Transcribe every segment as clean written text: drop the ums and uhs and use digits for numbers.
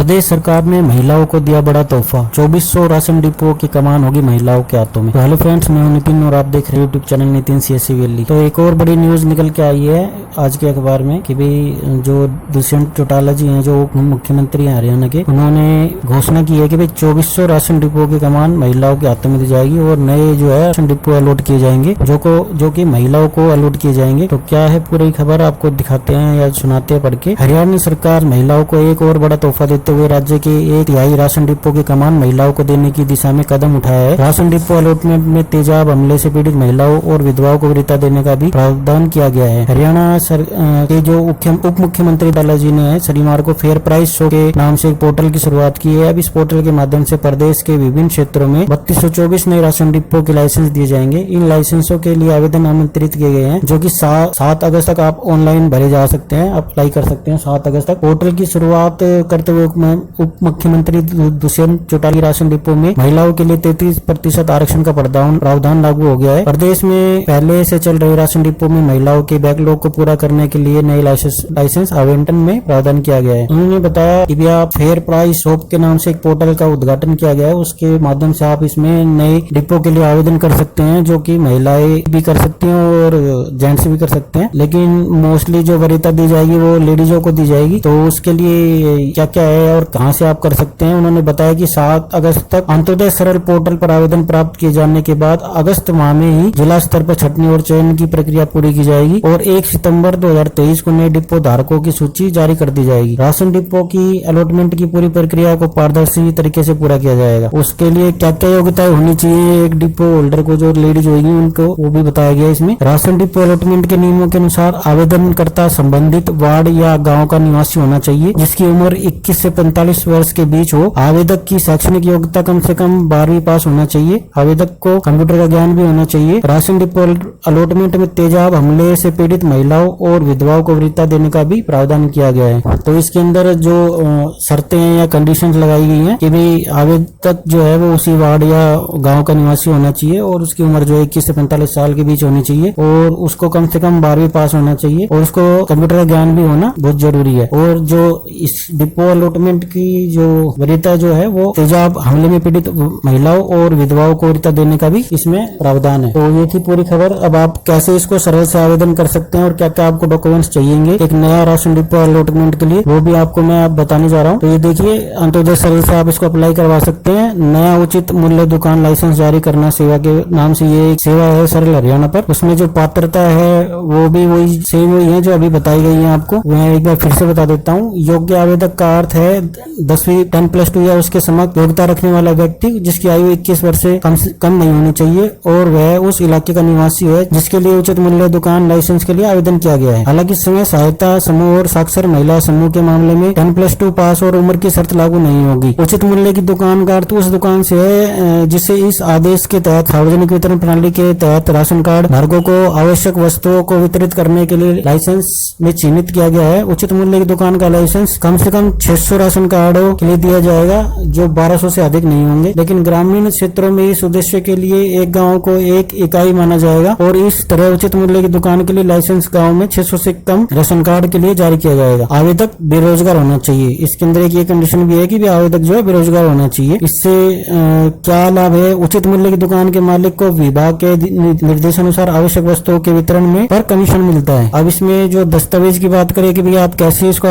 प्रदेश सरकार ने महिलाओं को दिया बड़ा तोहफा। 2400 राशन डिपो की कमान होगी महिलाओं के हाथों में। तो हेलो फ्रेंड्स, मैं हूं नितिन और आप देख रहे हैं YouTube channel Nitin CSC valley. तो एक और बड़ी न्यूज निकल के आई है आज के अखबार में कि भाई जो दुष्यंत चौटाला जी हैं, जो मुख्यमंत्री हैं हरियाणा के, उन्होंने घोषणा की है कि भाई 2400 राशन डिपो की कमान महिलाओं के हाथों में दी जाएगी और नए जो है राशन डिपो अलॉट किए जाएंगे जो कि महिलाओं को अलॉट किए जाएंगे। तो क्या है पूरी खबर आपको दिखाते हैं या सुनाते हैं पढ़ के। हरियाणा सरकार महिलाओं को एक और बड़ा तोहफा देते हुए राज्य के 1/3 राशन डिपो की कमान महिलाओं को देने की दिशा में कदम उठाया है। राशन डिपो अलॉटमेंट में तेजाब हमले से पीड़ित महिलाओं और विधवाओं को वरीयता देने का भी प्रावधान किया गया है। हरियाणा के जो उप मुख्यमंत्री बालाजी ने शनिवार को फेयर प्राइस शो के नाम से एक पोर्टल की शुरुआत की है। अब इस पोर्टल के माध्यम से प्रदेश के विभिन्न क्षेत्रों में 3224 नए राशन डिपो के लाइसेंस दिए जाएंगे। इन लाइसेंसों के लिए आवेदन आमंत्रित किए गए हैं, जो कि 7 अगस्त तक आप ऑनलाइन भरे जा सकते हैं, अप्लाई कर सकते हैं 7 अगस्त तक। पोर्टल की शुरुआत करते हुए उप मुख्यमंत्री दुष्यंत चौटाला राशन डिपो में महिलाओं के लिए 33% आरक्षण का प्रावधान लागू हो गया है। प्रदेश में पहले से चल रहे राशन डिपो में महिलाओं के बैकलॉग को पूरा करने के लिए नए लाइसेंस आवंटन में प्रावधान किया गया है। उन्होंने बताया कि आप फेयर प्राइस शॉप के नाम से एक पोर्टल का उद्घाटन किया गया है, उसके माध्यम से आप इसमें नए डिपो के लिए आवेदन कर सकते हैं, जो कि महिलाएं भी कर सकती हैं और जेंट्स भी कर सकते हैं। लेकिन मोस्टली जो वरीयता दी जाएगी वो लेडीजों को दी जाएगी। तो उसके लिए क्या क्या है और कहां से आप कर सकते हैं, उन्होंने बताया कि 7 अगस्त तक अंत्योदय सरल पोर्टल पर आवेदन प्राप्त किए जाने के बाद अगस्त माह में ही जिला स्तर पर छंटनी और चयन की प्रक्रिया पूरी की जाएगी और 1 सितंबर 2023 को नए डिपो धारकों की सूची जारी कर दी जाएगी। राशन डिपो की अलॉटमेंट की पूरी प्रक्रिया को पारदर्शी तरीके से पूरा किया जाएगा। उसके लिए क्या क्या योग्यताएं होनी चाहिए एक डिपो होल्डर को, जो लेडीज होगी उनको, वो भी बताया गया इसमें। राशन डिपो अलॉटमेंट के नियमों के अनुसार आवेदनकर्ता संबंधित वार्ड या गाँव का निवासी होना चाहिए, जिसकी उम्र 21 से 45 वर्ष के बीच हो। आवेदक की शैक्षणिक योग्यता कम से कम 12वीं पास होना चाहिए। आवेदक को कंप्यूटर का ज्ञान भी होना चाहिए। राशन डिपो अलॉटमेंट में तेजाब हमले से पीड़ित महिलाओं और विधवाओं को वरीयता देने का भी प्रावधान किया गया है। तो इसके अंदर जो शर्तें या कंडीशंस लगाई गई हैं कि भाई आवेदक जो है वो उसी वार्ड या गांव का निवासी होना चाहिए और उसकी उम्र जो 21 से 45 साल के बीच होनी चाहिए और उसको कम से कम 12वीं पास होना चाहिए और उसको कंप्यूटर का ज्ञान भी होना बहुत जरूरी है। और जो इस डिपो अलॉटमेंट की जो वरीयता जो है वो तेजाब हमले में पीड़ित महिलाओं और विधवाओं को वरीयता देने का भी इसमें प्रावधान है। तो ये थी पूरी खबर। अब आप कैसे इसको सरल से आवेदन कर सकते हैं और क्या क्या आपको डॉक्यूमेंट्स चाहिए एक नया राशन डिपो अलॉटमेंट के लिए, वो भी आपको मैं बताने जा रहा हूँ। तो ये देखिए, अंत्योदय सरल से आप इसको अप्लाई करवा सकते हैं। नया उचित मूल्य दुकान लाइसेंस जारी करना सेवा के नाम से ये एक सेवा है सरल हरियाणा पर। उसमें जो पात्रता है वो भी वही सेम वही है जो अभी बताई गई है आपको। मैं एक बार फिर से बता देता हूँ। योग्य आवेदक का अर्थ है 10वीं 10+2 या उसके समक्ष योग्यता रखने वाला व्यक्ति जिसकी आयु 21 वर्ष से कम नहीं होनी चाहिए और वह उस इलाके का निवासी है जिसके लिए उचित मूल्य दुकान लाइसेंस के लिए आवेदन किया गया है। हालांकि स्वयं सहायता समूह और साक्षर महिला समूह के मामले में 10+2 पास और उम्र की शर्त लागू नहीं होगी। उचित मूल्य की दुकान का अर्थ उस दुकान से है जिसे इस आदेश के तहत सार्वजनिक वितरण प्रणाली के तहत राशन कार्ड धारकों को आवश्यक वस्तुओं को वितरित करने के लिए लाइसेंस में चिन्हित किया गया है। उचित मूल्य की दुकान का लाइसेंस कम से कम 600 राशन कार्डों के लिए दिया जाएगा, जो 1200 से अधिक नहीं होंगे। लेकिन ग्रामीण क्षेत्रों में इस उद्देश्य के लिए एक गांव को एक इकाई माना जाएगा और इस तरह उचित मूल्य की दुकान के लिए लाइसेंस गांव में 600 से कम राशन कार्ड के लिए जारी किया जाएगा। आवेदक बेरोजगार होना चाहिए। इसके अंदर एक ये कंडीशन भी है कि आवेदक जो है बेरोजगार होना चाहिए। इससे क्या लाभ है? उचित मूल्य की दुकान के मालिक को विभाग के निर्देशानुसार आवश्यक वस्तुओं के वितरण में पर कमीशन मिलता है। अब इसमें जो दस्तावेज की बात करें कि भैया आप कैसे इसको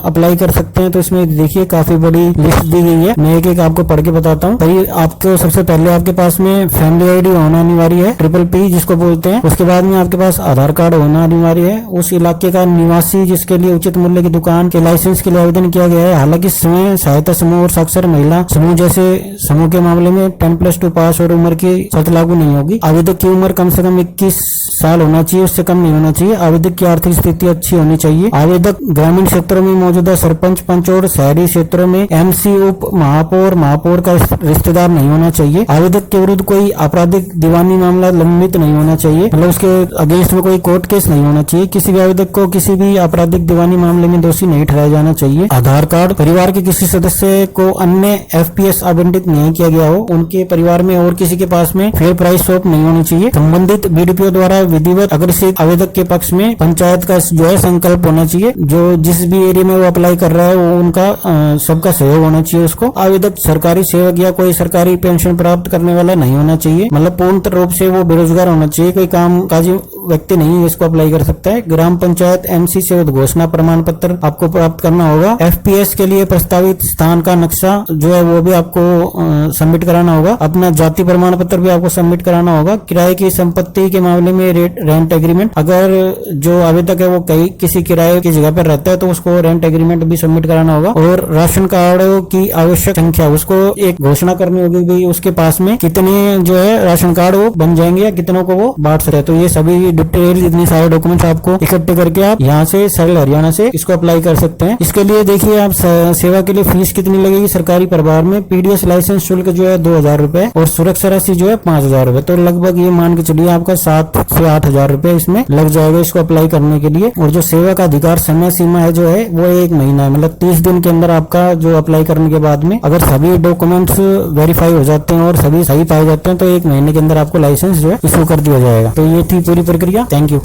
अप्लाई कर सकते हैं, तो इसमें देखिए काफी बड़ी लिस्ट दी गई है। मैं एक आपको पढ़ के बताता हूँ। भाई आपको सबसे पहले आपके पास में फैमिली आईडी होना अनिवार्य है, PPP जिसको बोलते हैं। उसके बाद में आपके पास आधार कार्ड होना अनिवार्य है। उस इलाके का निवासी जिसके लिए उचित मूल्य की दुकान के लाइसेंस के लिए आवेदन किया गया है। हालांकि स्वयं सहायता समूह और साक्षर महिला समूह जैसे समूह के मामले में 10+2 पास और उम्र की शर्त लागू नहीं होगी। आवेदक की उम्र कम से कम 21 साल होना चाहिए, उससे कम नहीं होना चाहिए। आवेदक की आर्थिक स्थिति अच्छी होनी चाहिए। आवेदक ग्रामीण क्षेत्रों में मौजूदा सरपंच, पंच और शहरी क्षेत्रों में MC, उप महापौर, महापौर का रिश्तेदार नहीं होना चाहिए। आवेदक के विरुद्ध कोई आपराधिक दीवानी मामला लंबित नहीं होना चाहिए, मतलब उसके अगेंस्ट में कोई कोर्ट केस नहीं होना चाहिए। किसी भी आवेदक को किसी भी आपराधिक दीवानी मामले में दोषी नहीं ठहराया जाना चाहिए। आधार कार्ड, परिवार के किसी सदस्य को अन्य FPS आवंटित नहीं किया गया हो, उनके परिवार में और किसी के पास में फेयर प्राइस शॉप नहीं होनी चाहिए। संबंधित BDPO द्वारा विधिवत अग्रसित आवेदक के पक्ष में पंचायत का जो है संकल्प होना चाहिए। जो जिस भी एरिया में वो अप्लाई कर रहा है वो उनका सबका सहयोग होना चाहिए। उसको आवेदक सरकारी सेवक या कोई सरकारी पेंशन प्राप्त करने वाला नहीं होना चाहिए, मतलब पूर्ण रूप से वो बेरोजगार होना चाहिए, कोई कामकाजी व्यक्ति नहीं इसको अप्लाई कर सकता है। ग्राम पंचायत एमसी से उद्घोषणा प्रमाण पत्र आपको प्राप्त करना होगा। एफपीएस के लिए प्रस्तावित स्थान का नक्शा जो है वो भी आपको सबमिट कराना होगा। अपना जाति प्रमाण पत्र भी आपको सबमिट कराना होगा। किराए की संपत्ति के मामले में रेंट एग्रीमेंट, अगर जो आवेदक है वो कहीं किसी किराए की जगह पर रहता है तो उसको रेंट एग्रीमेंट भी सबमिट कराना होगा। और राशन कार्ड की आवश्यक संख्या उसको एक घोषणा करनी होगी भी उसके पास में कितने जो है राशन कार्ड वो बन जाएंगे या कितनों को वो बांट सकते हैं। तो ये सभी डिटेल इतने सारे डॉक्यूमेंट्स आपको इकट्ठे करके आप यहाँ से सरल हरियाणा से इसको अप्लाई कर सकते हैं। इसके लिए देखिए आप सेवा के लिए फीस कितनी लगेगी सरकारी प्रभार में। पीडीएस लाइसेंस शुल्क जो है 2000 रुपए और सुरक्षा राशि जो है 5000 रुपए। तो लगभग ये मान के चलिए आपका 7 से 8000 रुपए इसमें लग जाएगा इसको अप्लाई करने के लिए। और जो सेवा का अधिकार समय सीमा है जो है वो 1 महीना है, मतलब 30 दिन के अंदर आपका जो अप्लाई करने के बाद में अगर सभी डॉक्यूमेंट्स वेरीफाई हो जाते हैं और सभी सही पाए जाते हैं तो 1 महीने के अंदर आपको लाइसेंस जो है इशू कर दिया जाएगा। तो ये थी पूरी प्रक्रिया। Thank you.